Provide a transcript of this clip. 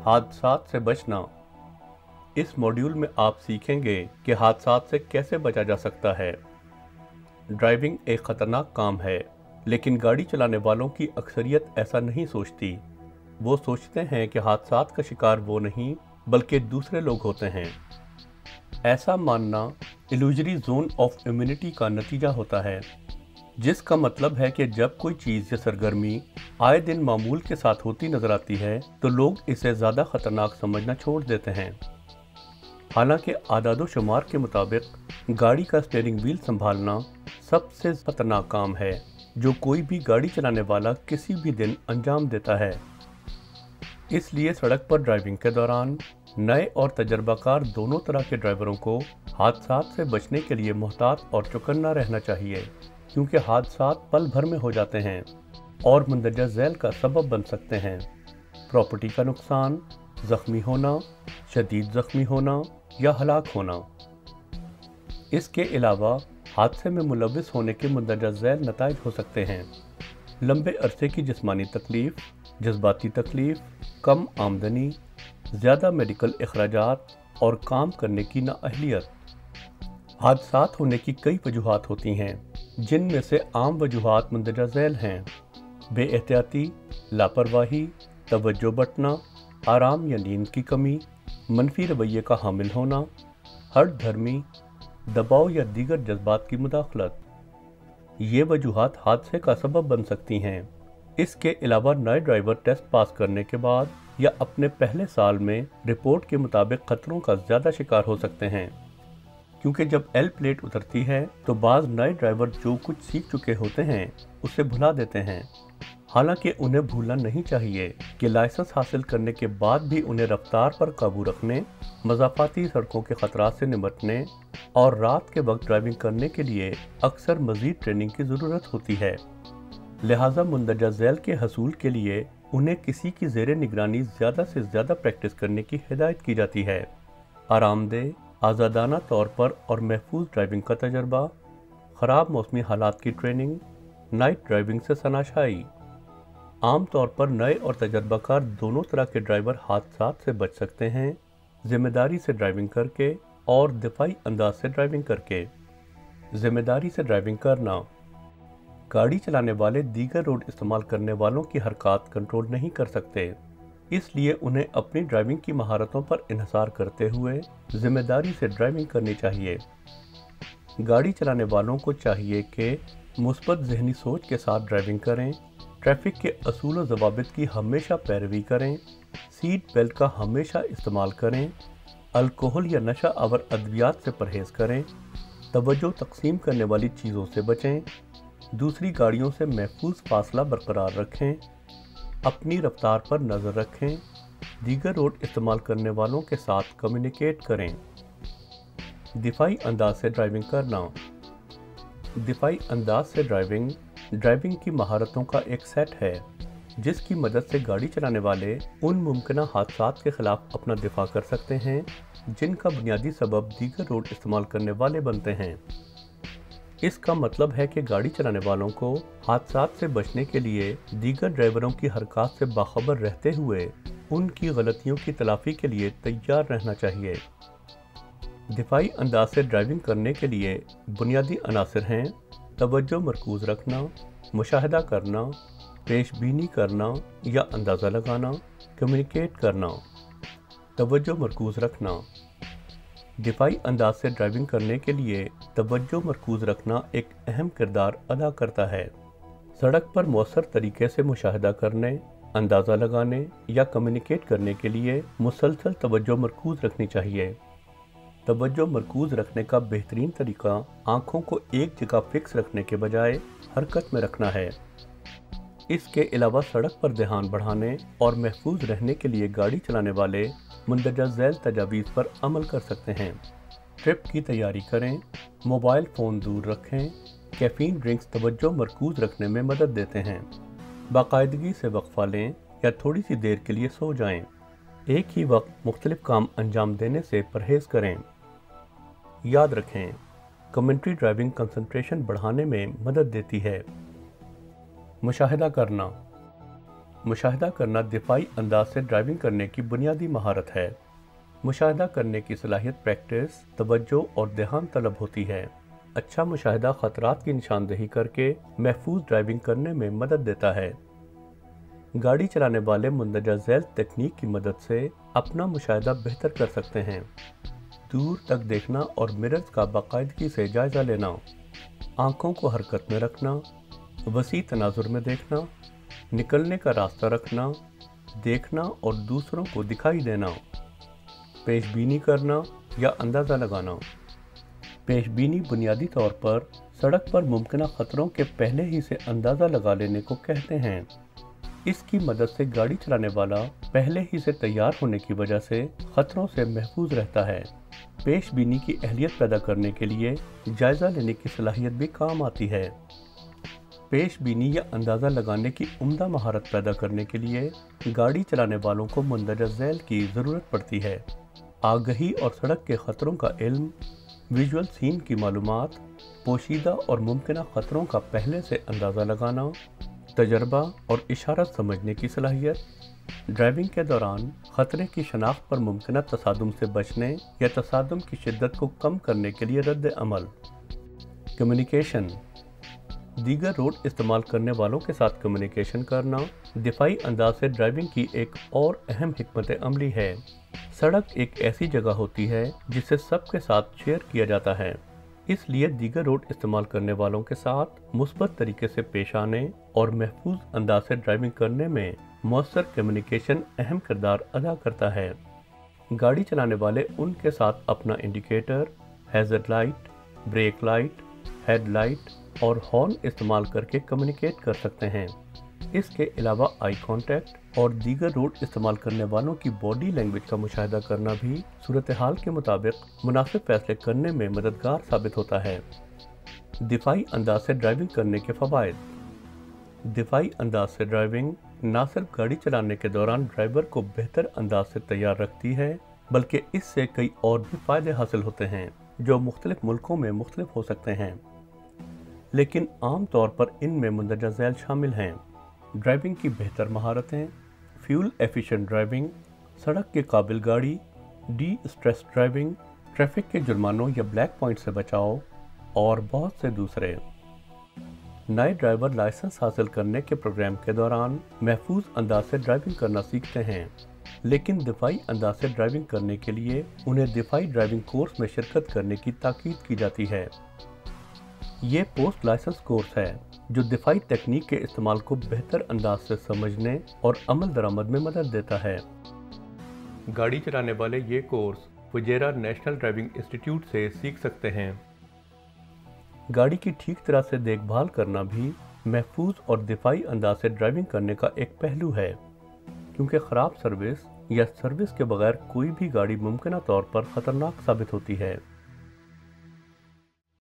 हादसात से बचना। इस मॉड्यूल में आप सीखेंगे कि हादसात से कैसे बचा जा सकता है। ड्राइविंग एक ख़तरनाक काम है, लेकिन गाड़ी चलाने वालों की अक्सरियत ऐसा नहीं सोचती। वो सोचते हैं कि हादसात का शिकार वो नहीं बल्कि दूसरे लोग होते हैं। ऐसा मानना इल्यूजरी जोन ऑफ इम्यूनिटी का नतीजा होता है, जिसका मतलब है कि जब कोई चीज़ या सरगर्मी आए दिन मामूल के साथ होती नजर आती है तो लोग इसे ज़्यादा ख़तरनाक समझना छोड़ देते हैं। हालांकि आदादो शुमार के मुताबिक गाड़ी का स्टीयरिंग व्हील संभालना सबसे खतरनाक काम है जो कोई भी गाड़ी चलाने वाला किसी भी दिन अंजाम देता है। इसलिए सड़क पर ड्राइविंग के दौरान नए और तजर्बाकार दोनों तरह के ड्राइवरों को हादसात से बचने के लिए मुहतात और चौकन्ना रहना चाहिए, क्योंकि हादसात पल भर में हो जाते हैं और मंदरजा झैल का सबब बन सकते हैं। प्रॉपर्टी का नुकसान, जख्मी होना, शदीद जख्मी होना या हलाक होना। इसके अलावा हादसे में मुलविस होने के मंदरजा झैल नताइज हो सकते हैं। लंबे अरसे की जिस्मानी तकलीफ, जज्बाती तकलीफ, कम आमदनी, ज़्यादा मेडिकल अखराजात और काम करने की नाअहलियत। हादसात होने की कई वजूहात होती हैं, जिनमें से आम वजूहात मंदरजा झैल हैं: बेएहतियाती, लापरवाही, तवज्जो बंटना, आराम या नींद की कमी, मनफी रवैये का हामिल होना, हठ धर्मी, दबाव या दीगर जज्बात की मुदाखलत। ये वजूहात हादसे का सबब बन सकती हैं। इसके अलावा नए ड्राइवर टेस्ट पास करने के बाद या अपने पहले साल में रिपोर्ट के मुताबिक खतरों का ज़्यादा शिकार हो सकते हैं, क्योंकि जब एल प्लेट उतरती है तो बाज़ नए ड्राइवर जो कुछ सीख चुके होते हैं उसे भुला देते हैं। हालांकि उन्हें भूलना नहीं चाहिए कि लाइसेंस हासिल करने के बाद भी उन्हें रफ्तार पर काबू रखने, मज़ाफ़ाती सड़कों के ख़तरात से निपटने और रात के वक्त ड्राइविंग करने के लिए अक्सर मज़ीद ट्रेनिंग की ज़रूरत होती है। लिहाजा मंदरजा झैल के हसूल के लिए उन्हें किसी की ज़ेरे निगरानी ज़्यादा से ज़्यादा प्रैक्टिस करने की हिदायत की जाती है। आरामदेह, आज़ादाना तौर पर और महफूज ड्राइविंग का तजर्बा, ख़राब मौसमी हालात की ट्रेनिंग, नाइट ड्राइविंग से शनाशाई। आम तौर पर नए और तजर्बाकार दोनों तरह के ड्राइवर हादसात से बच सकते हैं, जिम्मेदारी से ड्राइविंग करके और दिफाई अंदाज से ड्राइविंग करके। जिम्मेदारी से ड्राइविंग करना। गाड़ी चलाने वाले दीगर रोड इस्तेमाल करने वालों की हरकत कंट्रोल नहीं कर सकते, इसलिए उन्हें अपनी ड्राइविंग की महारतों पर इन्हिसार करते हुए जिम्मेदारी से ड्राइविंग करनी चाहिए। गाड़ी चलाने वालों को चाहिए कि मुस्बत ज़हनी सोच के साथ ड्राइविंग करें, ट्रैफिक के असूल व ज़वाबित की हमेशा पैरवी करें, सीट बेल्ट का हमेशा इस्तेमाल करें, अल्कोहल या नशा आवर अद्वियात से परहेज़ करें, तवज्जो तकसीम करने वाली चीज़ों से बचें, दूसरी गाड़ियों से महफूज फासला बरकरार रखें, अपनी रफ्तार पर नज़र रखें, दीगर रोड इस्तेमाल करने वालों के साथ कम्युनिकेट करें। दिफाई अंदाज से ड्राइविंग करना। दिफाई अंदाज से ड्राइविंग की महारतों का एक सेट है, जिसकी मदद से गाड़ी चलाने वाले उन मुमकिन हादसात के खिलाफ अपना दिफा कर सकते हैं जिनका बुनियादी सबब दीगर रोड इस्तेमाल करने वाले बनते हैं। इसका मतलब है कि गाड़ी चलाने वालों को हादसात से बचने के लिए दीगर ड्राइवरों की हरकत से बाखबर रहते हुए उनकी गलतियों की तलाफी के लिए तैयार रहना चाहिए। दिफाई अंदाज से ड्राइविंग करने के लिए बुनियादी अनासर हैं: तवज्जो मरकूज़ रखना, मुशाहिदा करना, पेशबीनी करना या अंदाज़ा लगाना, कम्युनिकेट करना। तवज्जो मरकूज़ रखना। दिफाई अंदाज से ड्राइविंग करने के लिए तवज्जो मरकूज़ रखना एक अहम किरदार अदा करता है। सड़क पर मौसर तरीके से मुशाहिदा करने, अंदाज़ा लगाने या कम्युनिकेट करने के लिए मुसलसल तवज्जो मरकूज़ रखनी चाहिए। तवज्जो मरकूज़ रखने का बेहतरीन तरीका आँखों को एक जगह फिक्स रखने के बजाय हरकत में रखना है। इसके अलावा सड़क पर ध्यान बढ़ाने और महफूज रहने के लिए गाड़ी चलाने वाले मंदरजा झैल तजावीज़ पर अमल कर सकते हैं। ट्रिप की तैयारी करें, मोबाइल फ़ोन दूर रखें। कैफ़ीन ड्रिंक्स तवज्जो मरकूज़ रखने में मदद देते हैं। बाकायदगी से वक्फा लें या थोड़ी सी देर के लिए सो जाएं। एक ही वक्त मुख्तलिफ काम अंजाम देने से परहेज़ करें। याद रखें, कमेंट्री ड्राइविंग कंसंट्रेशन बढ़ाने में मदद देती है। मुशाहिदा करना। مشاہدہ کرنا دفاعی انداز سے ڈرائیونگ کرنے کی بنیادی مہارت ہے۔ مشاہدہ کرنے کی صلاحیت پریکٹس، توجہ اور دھیان طلب ہوتی ہے۔ اچھا مشاہدہ خطرات کی نشاندہی کر کے محفوظ ڈرائیونگ کرنے میں مدد دیتا ہے۔ گاڑی چلانے والے مندرجہ ذیل تکنیک کی مدد سے اپنا مشاہدہ بہتر کر سکتے ہیں۔ دور تک دیکھنا اور مررز کا باقاعدگی سے جائزہ لینا، آنکھوں کو حرکت میں رکھنا، وسیع تناظر میں دیکھنا، نکلنے کا راستہ رکھنا، دیکھنا اور دوسروں کو دکھائی دینا، پیش بینی کرنا یا اندازہ لگانا۔ پیش بینی بنیادی طور پر سڑک پر ممکنہ خطروں کے پہلے ہی سے اندازہ لگا لینے کو کہتے ہیں۔ اس کی مدد سے گاڑی چلانے والا پہلے ہی سے تیار ہونے کی وجہ سے خطروں سے محفوظ رہتا ہے۔ پیش بینی کی اہلیت پیدا کرنے کے لیے جائزہ لینے کی صلاحیت بھی کام آتی ہے۔ پیش بینی یا اندازہ لگانے کی عمدہ مہارت پیدا کرنے کے لیے گاڑی چلانے والوں کو مندرجہ ذیل کی ضرورت پڑتی ہے۔ آگہی اور سڑک کے خطروں کا علم، ویژول سین کی معلومات، پوشیدہ اور ممکنہ خطروں کا پہلے سے اندازہ لگانا، تجربہ اور اشارت سمجھنے کی صلاحیت، ڈرائیونگ کے دوران خطرے کی شناخت پر ممکنہ تصادم سے بچنے یا تصادم کی شدت کو کم کرنے کے لیے رد عمل۔ کمیونیکیشن، دیگر روڈ استعمال کرنے والوں کے ساتھ کمیونیکیشن کرنا دفاعی انداز سے ڈرائیونگ کی ایک اور اہم حکمت عملی ہے۔ سڑک ایک ایسی جگہ ہوتی ہے جسے سب کے ساتھ شیئر کیا جاتا ہے، اس لیے دیگر روڈ استعمال کرنے والوں کے ساتھ مثبت طریقے سے پیش آنے اور محفوظ انداز سے ڈرائیونگ کرنے میں مؤثر کمیونیکیشن اہم کردار ادا کرتا ہے۔ گاڑی چلانے والے ان کے ساتھ اپنا indicator, hazard light, brake light, head light اور ہارن استعمال کر کے کمیونیکیٹ کر سکتے ہیں۔ اس کے علاوہ آئی کانٹیکٹ اور دیگر روڈ استعمال کرنے والوں کی باڈی لینگویج کا مشاہدہ کرنا بھی صورتحال کے مطابق مناسب فیصلے کرنے میں مددگار ثابت ہوتا ہے۔ دفاعی انداز سے ڈرائیونگ کرنے کے فوائد۔ دفاعی انداز سے ڈرائیونگ نہ صرف گاڑی چلانے کے دوران ڈرائیور کو بہتر انداز سے تیار رکھتی ہے، بلکہ اس سے کئی اور بھی فائدے حاصل ہوتے ہیں جو مختلف ملکوں میں مختلف ہو سکتے ہیں، لیکن عام طور پر ان میں مندرجہ ذیل شامل ہیں: ڈرائیونگ کی بہتر مہارتیں، فیول ایفیشنٹ ڈرائیونگ، سڑک کے قابل گاڑی، ڈی اسٹریس ڈرائیونگ، ٹریفک کے جرمانوں یا بلیک پوائنٹ سے بچاؤ، اور بہت سے دوسرے۔ نئے ڈرائیور لائسنس حاصل کرنے کے پروگرام کے دوران محفوظ انداز سے ڈرائیونگ کرنا سیکھتے ہیں، لیکن دفاعی انداز سے ڈرائیونگ کرنے کے لیے انہیں دفاعی ڈرائیونگ کورس میں شرکت کرنے کی تاکید کی جاتی ہے۔ یہ پوسٹ لائسنس کورس ہے جو دفاعی تکنیک کے استعمال کو بہتر انداز سے سمجھنے اور عمل درآمد میں مدد دیتا ہے۔ گاڑی چلانے والے یہ کورس فجیرا نیشنل ڈرائیونگ انسٹی ٹیوٹ سے سیکھ سکتے ہیں۔ گاڑی کی ٹھیک طرح سے دیکھ بھال کرنا بھی محفوظ اور دفاعی انداز سے ڈرائیونگ کرنے کا ایک پہلو ہے، کیونکہ خراب سروس یا سروس کے بغیر کوئی بھی گاڑی ممکنہ طور پر خطرناک ثابت ہوتی ہے۔